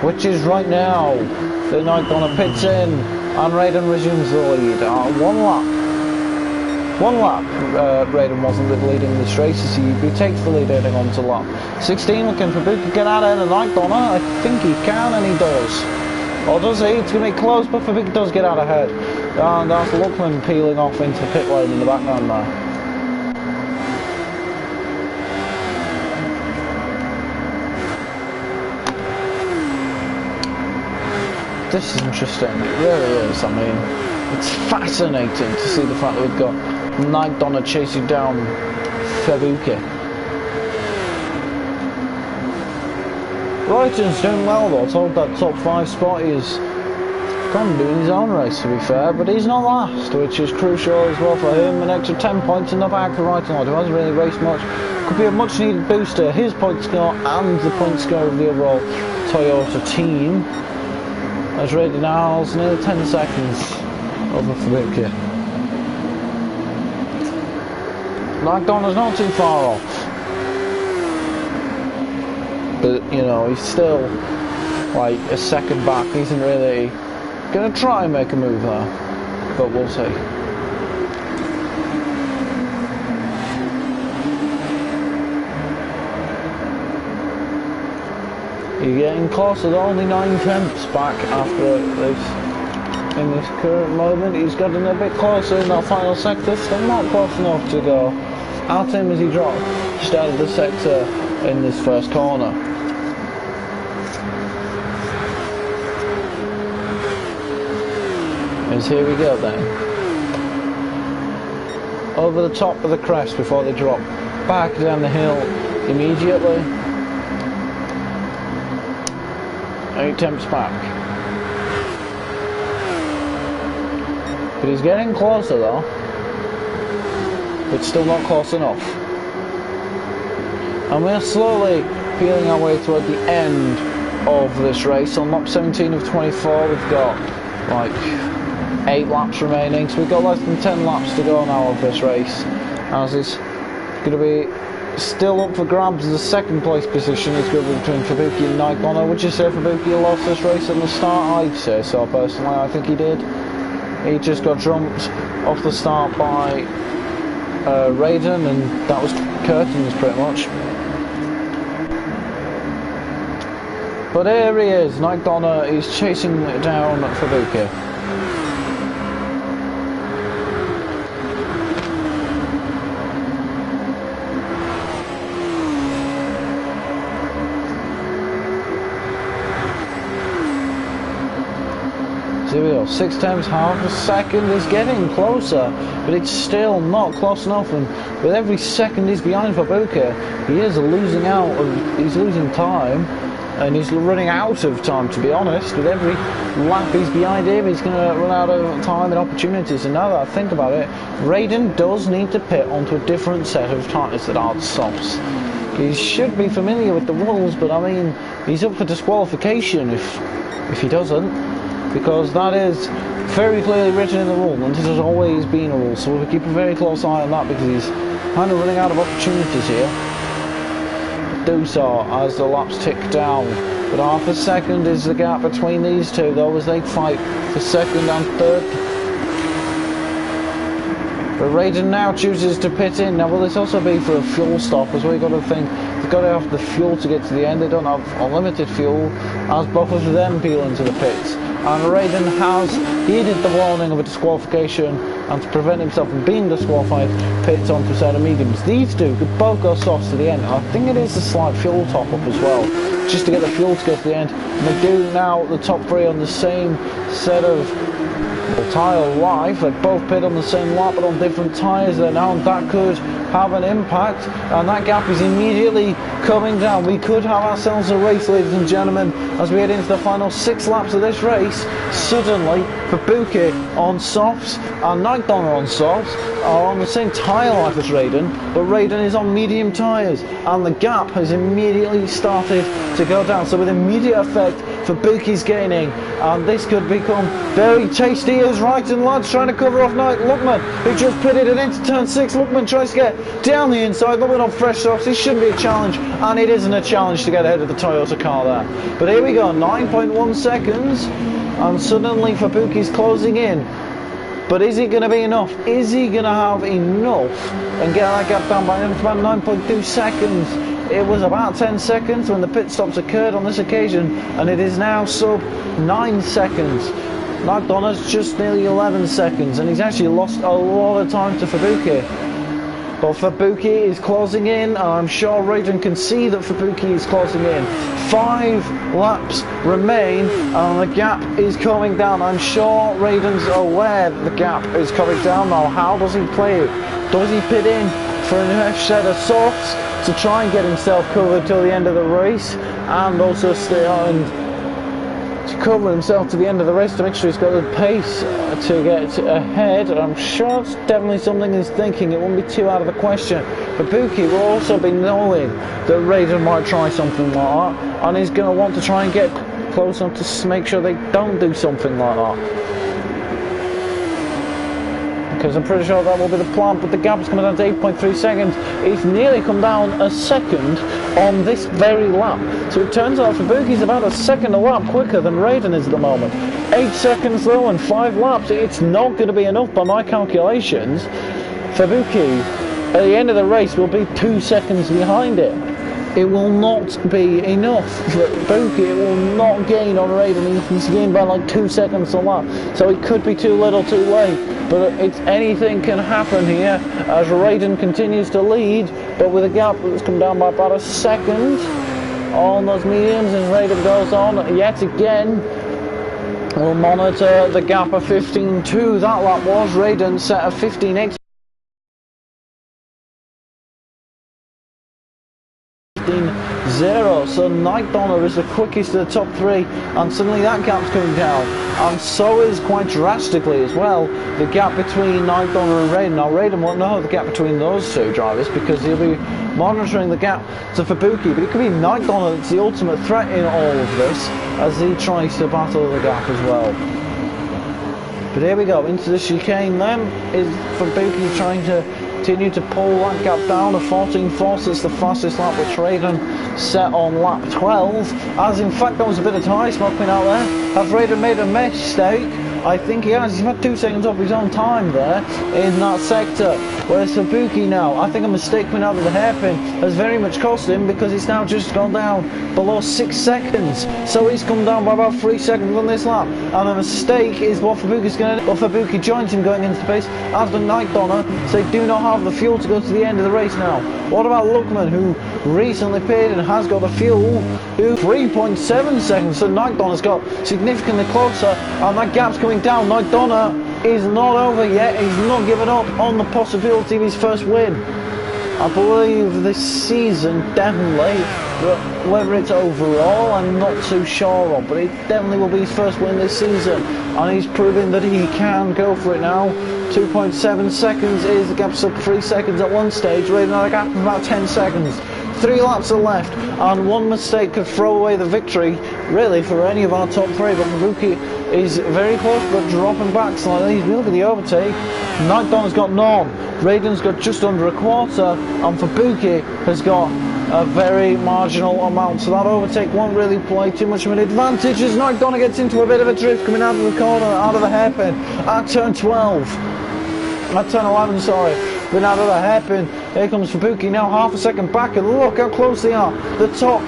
which is right now. The Nagdon pits in, and Raiden resumes the lead. One lap, Raiden wasn't leading this race as he takes the lead heading on to lap 16, looking for Fabuki to get out of Nagdon. I think he can, and he does. Or does he? It's going to be close, but Fabuki does get out ahead. And that's Luckman peeling off into the pit lane in the background there. This is interesting, it really is. I mean, it's fascinating to see the fact that we've got Nagdon chasing down Fabuki. Raiden's doing well though. I told that top 5 spot is kind of doing his own race, to be fair, but he's not last, which is crucial as well for him. An extra 10 points in the bag for Raiden, who hasn't really raced much. Could be a much needed booster. His point score and the point score of the overall Toyota team, as Raiden now is nearly 10 seconds over Fabuki. Nagdon is not too far off, but you know, he's still like a second back. He isn't really going to try and make a move there, but we'll see. You're getting closer, only 9/10 back after this. In this current moment, he's gotten a bit closer in that final sector, still not close enough to go at him as he dropped just out of the sector in this first corner. As here we go then. Over the top of the crest before they drop back down the hill immediately. 8 attempts back. But he's getting closer though. But still not close enough. And we're slowly peeling our way toward the end of this race. On lap 17 of 24 we've got like 8 laps remaining. So we've got less than 10 laps to go now of this race. As it's going to be still up for grabs. The second place position is going to be between Fabuki and Nagdon. Would you say Fabuki lost this race at the start? I'd say so personally. I think he did. He just got jumped off the start by Raiden, and that was curtains pretty much. But here he is, Nagdon is chasing down Fabuki. Here we go, 6 times half a second is getting closer, but it's still not close enough, and with every second he's behind Fabuki, he is losing out, he's losing time, and he's running out of time, to be honest. With every lap he's behind him, he's going to run out of time and opportunities. And now that I think about it, Raiden does need to pit onto a different set of tyres that are softs. He should be familiar with the rules, but I mean, he's up for disqualification if he doesn't. Because that is very clearly written in the rule, and it has always been a rule, so we'll keep a very close eye on that, because he's kind of running out of opportunities here. Do so as the laps tick down, but half a second is the gap between these two, though, as they fight for second and third. But Raiden now chooses to pit in. Now, will this also be for a fuel stop, as well? You've got to think, they've got to have the fuel to get to the end. They don't have unlimited fuel, as both of them peel into the pits. And Raiden has heeded the warning of a disqualification, and to prevent himself from being disqualified, pits on for set of mediums. These two could both go softs to the end. I think it is a slight fuel top up as well, just to get the fuel to go to the end. And they do now, the top 3 on the same set of tyre life. They both pit on the same lap but on different tyres there now, and that could have an impact, and that gap is immediately coming down. We could have ourselves a race, ladies and gentlemen, as we head into the final 6 laps of this race. Suddenly, Fabuki on softs and Night Donner on softs are on the same tyre life as Raiden, but Raiden is on medium tyres, and the gap has immediately started to go down. So with immediate effect, Fabuki's gaining, and this could become very tasty as Raiden lads trying to cover off Luckman, who just pitted it into turn 6. Luckman tries to get down the inside. Luckman on fresh softs. This shouldn't be a challenge, and it isn't a challenge to get ahead of the Toyota car there. But here we go, 9.1 seconds, and suddenly Fabuki's closing in. But is it going to be enough? Is he going to have enough and get that gap down by about 9.2 seconds? It was about 10 seconds when the pit stops occurred on this occasion, and it is now sub 9 seconds. Night Donner's just nearly 11 seconds, and he's actually lost a lot of time to Fabuki. But Fabuki is closing in, and I'm sure Raiden can see that Fabuki is closing in. 5 laps remain, and the gap is coming down. I'm sure Raiden's aware that the gap is coming down now. How does he play it? Does he pit in for an fresh set of softs to try and get himself covered till the end of the race, and also stay on to cover himself to the end of the race to make sure he's got the pace to get ahead? I'm sure it's definitely something he's thinking. It wouldn't be too out of the question. Fabuki will also be knowing that Raiden might try something like that, and he's going to want to try and get close enough to make sure they don't do something like that, because I'm pretty sure that will be the plan. But the gap is coming down to 8.3 seconds. It's nearly come down a second on this very lap. So it turns out Fabuki's about a second a lap quicker than Raiden is at the moment. 8 seconds though, and 5 laps. It's not going to be enough by my calculations. Fabuki, at the end of the race, will be 2 seconds behind it. It will not be enough for Fabuki. It will not gain on Raiden. He's gained by like 2 seconds a lap. So it could be too little too late. But anything can happen here as Raiden continues to lead, but with a gap that's come down by about a second on those mediums as Raiden goes on yet again. We'll monitor the gap of 15.2. That lap was. Raiden set a 15.8. 15.0. So Night Donner is the quickest of the top 3, and suddenly that gap's coming down, and so is quite drastically as well the gap between Night Donner and Raiden. Now Raiden won't know the gap between those 2 drivers because he'll be monitoring the gap to Fabuki, but it could be Night Donner that's the ultimate threat in all of this as he tries to battle the gap as well. But here we go, into the chicane then is Fabuki trying to continue to pull that gap down. A 14.4, that's the fastest lap which Raiden set on lap 12. As in fact, there was a bit of tyre smoking out there. Has Raiden made a mistake? I think he has. He's had 2 seconds off his own time there in that sector. Whereas Fabuki now, I think a mistake coming out of the hairpin has very much cost him, because it's now just gone down below 6 seconds. So he's come down by about 3 seconds on this lap. And a mistake is what Fabuki's going to do. Well, Fabuki joins him going into the pace as the Night Donner. So they do not have the fuel to go to the end of the race now. What about Luckman, who recently pitted and has got the fuel, who 3.7 seconds. So Night Donner's got significantly closer, and that gap's coming down. Night Donner is not over yet. He's not given up on the possibility of his first win. I believe this season, definitely, but whether it's overall, I'm not too sure of, but it definitely will be his first win this season, and he's proving that he can go for it now. 2.7 seconds is the gap, sub 3 seconds at one stage. Raiden had a gap of about 10 seconds. 3 laps are left, and one mistake could throw away the victory, really, for any of our top 3. But Fabuki is very close, but dropping back slightly. He'll be the overtake. Night Donner's got none. Raiden's got just under a quarter, and Fabuki has got a very marginal amount. So that overtake won't really play too much of an advantage as Night Donner gets into a bit of a drift coming out of the corner, out of the hairpin at turn 12. At turn 11, sorry. Been out of the hairpin. Here comes Fabuki now, half a second back, and look how close they are. The top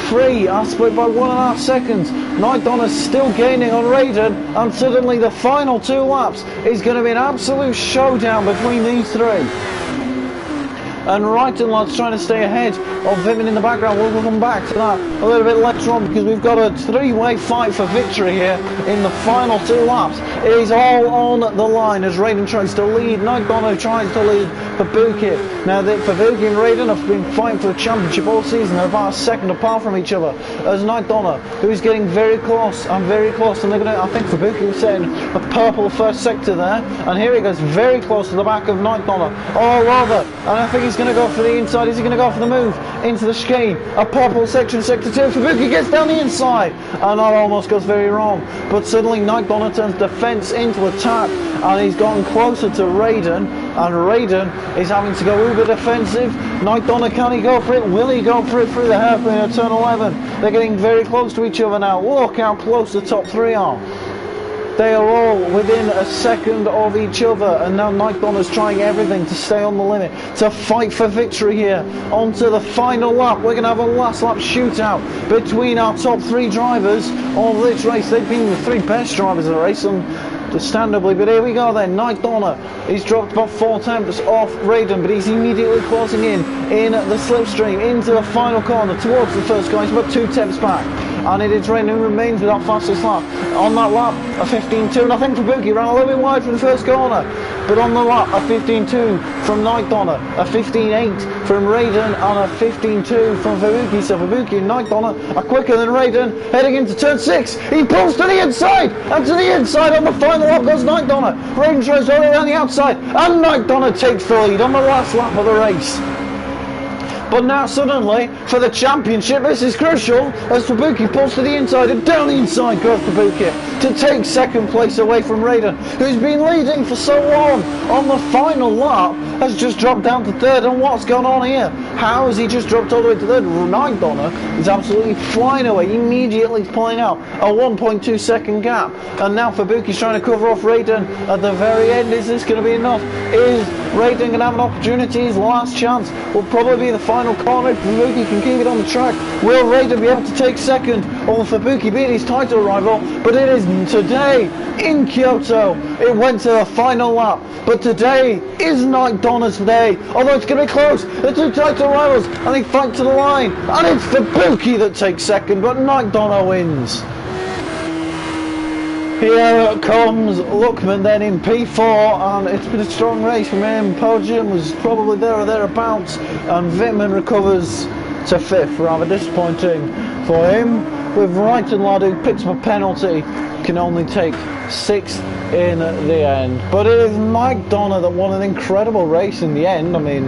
3 are split by 1.5 seconds. Night Donner's still gaining on Raiden, and suddenly the final 2 laps is going to be an absolute showdown between these 3. and Wrighton lads trying to stay ahead of Vimmen in the background. We'll come back to that a little bit later on, because we've got a three-way fight for victory here in the final 2 laps. It is all on the line as Raiden tries to lead. Night Donner tries to lead Fabuki. Now, Fabuki and Raiden have been fighting for the championship all season. They're about a second apart from each other. As Night Donner, who is getting very close and very close, and they're going to, I think Fabuki was saying, a purple first sector there, and here he goes very close to the back of Night Donner. Oh, rather, and I think he's going to go for the inside. Is he going to go for the move into the chicane? A purple section, sector 2. Fabuki gets down the inside, and that almost goes very wrong. But suddenly Night Donner turns defence into attack, and he's gotten closer to Raiden, and Raiden is having to go uber defensive. Night Donner, can he go for it? Will he go for it through the hairpin at turn 11? They're getting very close to each other now. Look how close the top 3 are. They are all within a second of each other, and now Night Donner's trying everything to stay on the limit, to fight for victory here. On to the final lap. We're going to have a last lap shootout between our top 3 drivers of this race. They've been the 3 best drivers of the race, understandably, but here we go then. Night Donner, he's dropped about 4 tenths off Raiden, but he's immediately closing in the slipstream into the final corner towards the first car. He's about 2 tenths back, and it is Raiden who remains with that fastest lap. On that lap, a 15.2, and I think Fabuki ran a little bit wide from the first corner, but on the lap, a 15.2 from Night Donner, a 15.8 from Raiden, and a 15.2 from Fabuki. So Fabuki and Night Donner are quicker than Raiden. Heading into turn 6, he pulls to the inside, and to the inside on the final lap goes Night Donner. Raiden tries all around the outside, and Night Donner takes the lead on the last lap of the race. But now suddenly, for the championship, this is crucial, as Fabuki pulls to the inside, and down the inside goes Fabuki to take second place away from Raiden, who's been leading for so long. On the final lap, has just dropped down to 3rd, and what's going on here? How has he just dropped all the way to 3rd? Night Donner is absolutely flying away, immediately pulling out a 1.2 second gap, and now Fabuki's trying to cover off Raiden at the very end. Is this going to be enough? Is Raiden going to have an opportunity? His last chance will probably be the final corner if Fabuki can keep it on the track. Will Raiden be able to take second, or will Fabuki beat his title rival? But it is today in Kyoto. It went to the final lap, but today is Night Donner's day. Although it's going to be close, the 2 title rivals, and they fight to the line, and it's Fabuki that takes second, but Night Donner wins. Here comes Luckman then in P4, and it's been a strong race from him. Podium was probably there or thereabouts, and Wittmann recovers to 5th, rather disappointing for him, with Wrighton lad, who picks up a penalty, can only take 6th in the end. But it is Night Donner that won an incredible race in the end. I mean,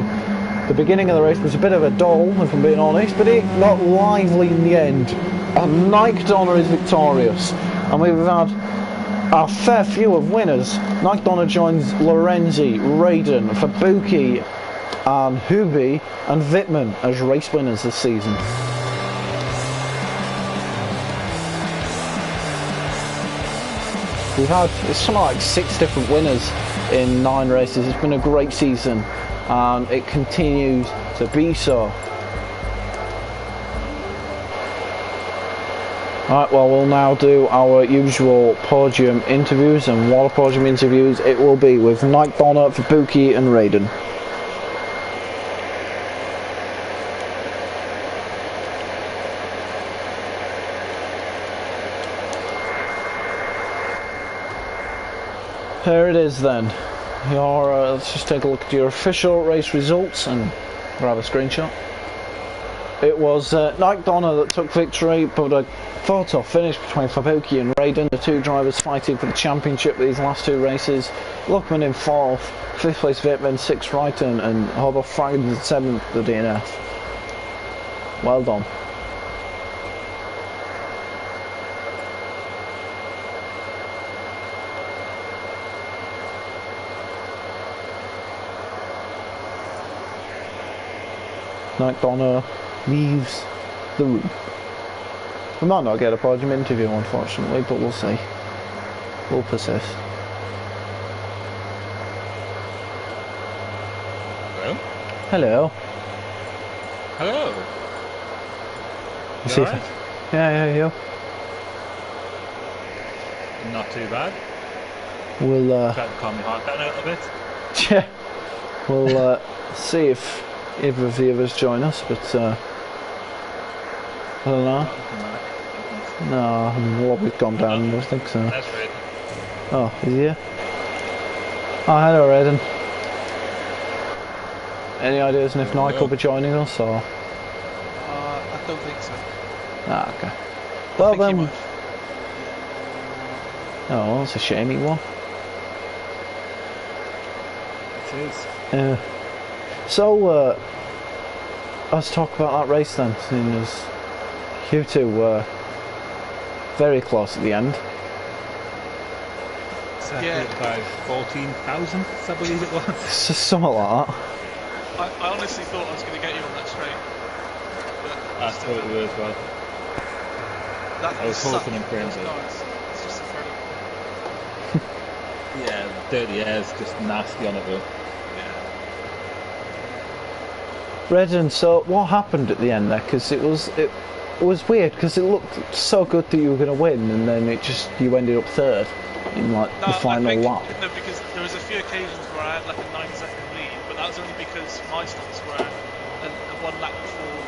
the beginning of the race was a bit of a dull, if I'm being honest, but it got lively in the end, and Night Donner is victorious. And we've had a fair few of winners. Night Donner joins Lorenzi, Raiden, Fabuki, and Hubi and Wittmann as race winners this season. We've had something like 6 different winners in 9 races. It's been a great season, and it continues to be so. Right, well, we'll now do our usual podium interviews, and what a podium interviews it will be with Night Donner, Fabuki and Raiden. Here it is then. Let's just take a look at your official race results and grab a screenshot. It was Night Donner that took victory, but a photo finish between Fabuki and Raiden, the 2 drivers fighting for the championship these last 2 races. Luckman in 4th, 5th place Wittmann, 6th Wrighton, and Hobo Fraggins in 7th the DNF. Well done. Night Donner leaves the room. We might not get a podium interview, unfortunately, but we'll see. We'll persist. Hello? Hello. Hello. You alright? Yeah, you. Not too bad. We'll Try to calm my heart down a little bit. yeah. We'll see if either of the others join us, but I don't know. No, I mean, the lobby's gone down, I don't think so. That's right. Oh, is he here? Oh, hello, Aiden. Any ideas on if Nike will be joining us, or? I don't think so. Ah, okay. Well I think he then. might. Oh, that's a shame he won. It is. Yeah. So, let's talk about that race then, seeing as you two were very close at the end. Separated by 14 thousandths, I believe it was. It's just something like that. I honestly thought I was going to get you on that straight. I thought it was as well. I was hoping and praying so. It's just incredible. Yeah, dirty air's just nasty on it though. Redden, so what happened at the end there? Because it was weird because it looked so good that you were going to win, and then you ended up third in like the final lap. No, because there was a few occasions where I had like a 9-second lead, but that was only because my stops were a 1 lap before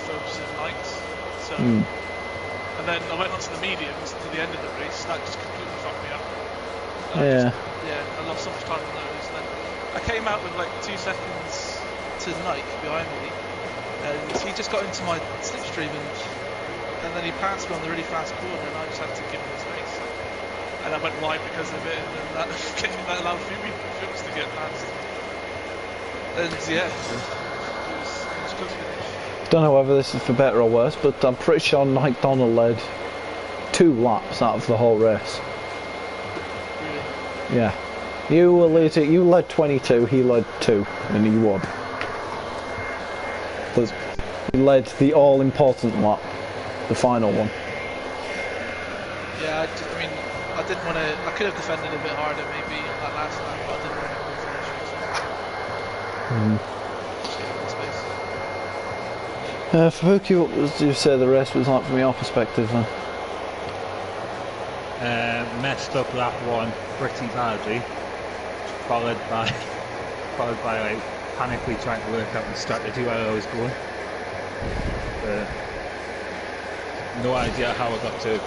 Phobos and Knights. So, and then I went on to the mediums to the end of the race. That just completely fucked me up. I lost so much time on those. And then I came out with like 2 seconds to Nike behind me, and he just got into my slipstream, and then he passed me on the really fast corner, and I just had to give him his race. And I went wide because of it, and then that allowed Phobos to get past. And yeah, it was good finish. Don't know whether this is for better or worse, but I'm pretty sure Nike Donald led 2 laps out of the whole race. Really? Yeah. You were leading, you led 22, he led 2, and he won. But he led the all-important lap, the final one. Yeah, I didn't want to. I could have defended a bit harder maybe on that last lap, but I didn't want to finish. Fubuki, what would you say the race was like from your perspective then? Messed up lap 1 pretty badly, followed by like panically trying to work out the strategy where I was going. No idea how I got to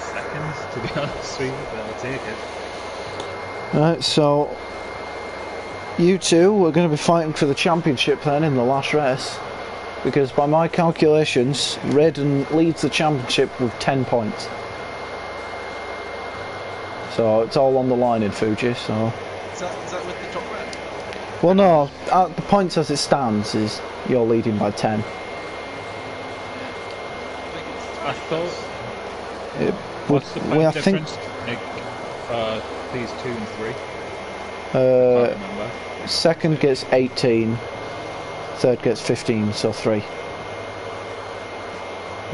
seconds, to be honest with you, but I'll take it. Right, so you two were going to be fighting for the championship then in the last race, because by my calculations, Redden leads the championship with 10 points. So it's all on the line in Fuji. So Is that with the top red? well, no, the points as it stands is you're leading by 10. I thought. What's the point difference? Nick, these 2 and 3. I can't remember. Second gets 18, third gets 15, so 3.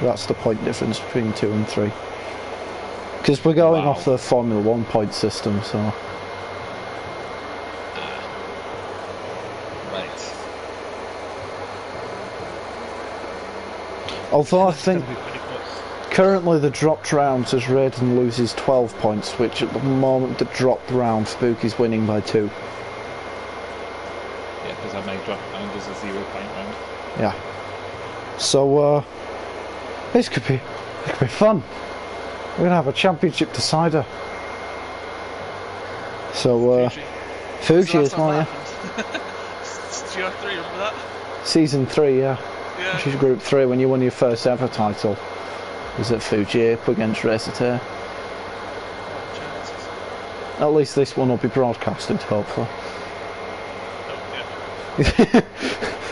That's the point difference between 2 and 3. Because we're going off the Formula 1 point system, so. Right. Although I think currently the dropped rounds as Raiden loses 12 points, which at the moment the dropped round Fubuki's winning by 2. Yeah, because I may drop round as a 0 point round. Yeah. So this could be fun. We're gonna have a championship decider. So Fuji is one, yeah. GR3, remember that? Season 3, yeah. Yeah. Which is Group 3 when you won your first ever title. Was at Fuji up against Racetair. At least this one will be broadcasted, hopefully.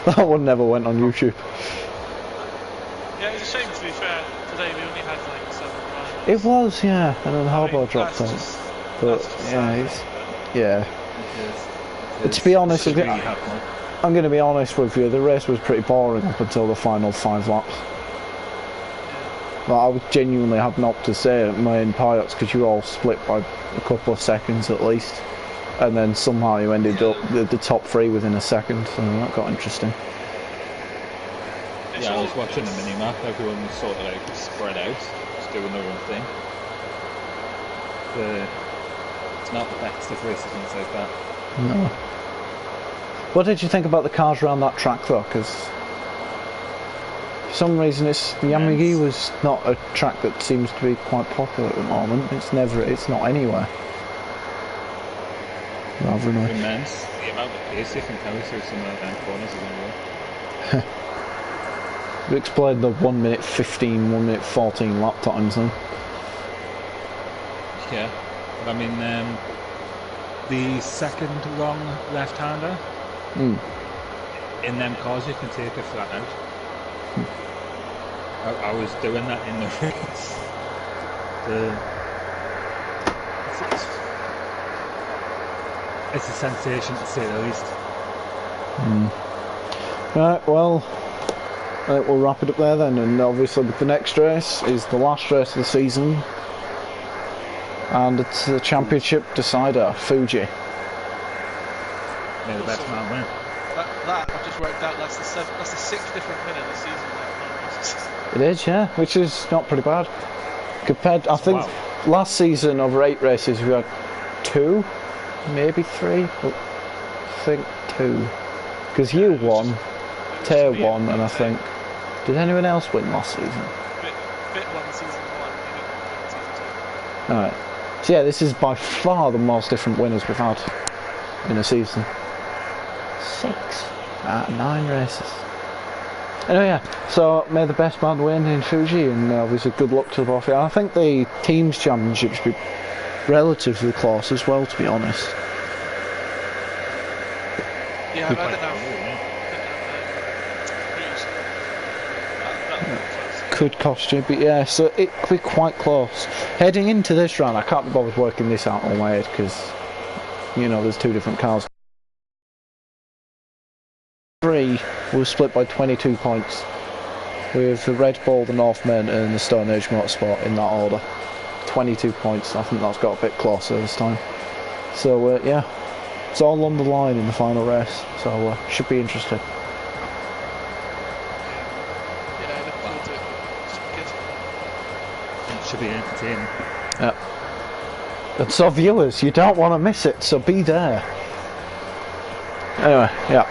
That one never went on YouTube. Yeah, it's a shame to be fair. Today we only had like 7 riders. It was, yeah, and then Harbour dropped out. Just, But yeah, But to be honest, I'm going to be honest with you. The race was pretty boring up until the final 5 laps. Like, I was genuinely had not to say at main pilots because you all split by a couple of seconds at least, and then somehow you ended up the top 3 within a second. So that got interesting. Yeah, I was watching the mini-map, everyone was sort of like spread out, just doing their own thing. It's not the best of races things like that. No. What did you think about the cars around that track though? Because for some reason Yamigiwa was not a track that seems to be quite popular at the moment. It's not anywhere. Rather nice. Immense. The amount of pace you can carry through some of them corners is unreal. We explained the 1 minute 15, 1 minute 14 lap times then. Yeah, but I mean, the second wrong left-hander in them cars, you can take it flat out. I was doing that in the race. It's a sensation to say the least. Right, well, I think we'll wrap it up there then, and obviously the next race is the last race of the season, and it's the championship decider, Fuji. May the best man win. That I've just worked out. That's the sixth different win of the season. It is, yeah, which is not pretty bad. Compared, I think, last season over 8 races we had 2, maybe 3. I think 2, because you won, Tay won, and I think. Did anyone else win last season? Bit won season 1, maybe season 2. Alright. So yeah, this is by far the most different winners we've had in a season. 6 out of 9 races. Anyway, yeah, so may the best man win in Fuji, and obviously good luck to the both of you. I think the teams championship should be relatively close as well, to be honest. Yeah, I don't know. Could cost you, but yeah, so it could be quite close. Heading into this round, I can't be bothered working this out on my head because, you know, there's 2 different cars. 3 was split by 22 points, with the Red Bull, the Northman, and the Stone Age Motorsport in that order. 22 points. I think that's got a bit closer this time. So yeah, it's all on the line in the final race. So should be interesting. Should be entertaining. Yeah. And so viewers, you don't want to miss it, so be there. Anyway, yeah.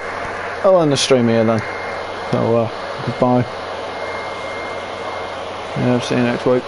I'll end the stream here then. So goodbye. Yeah, see you next week.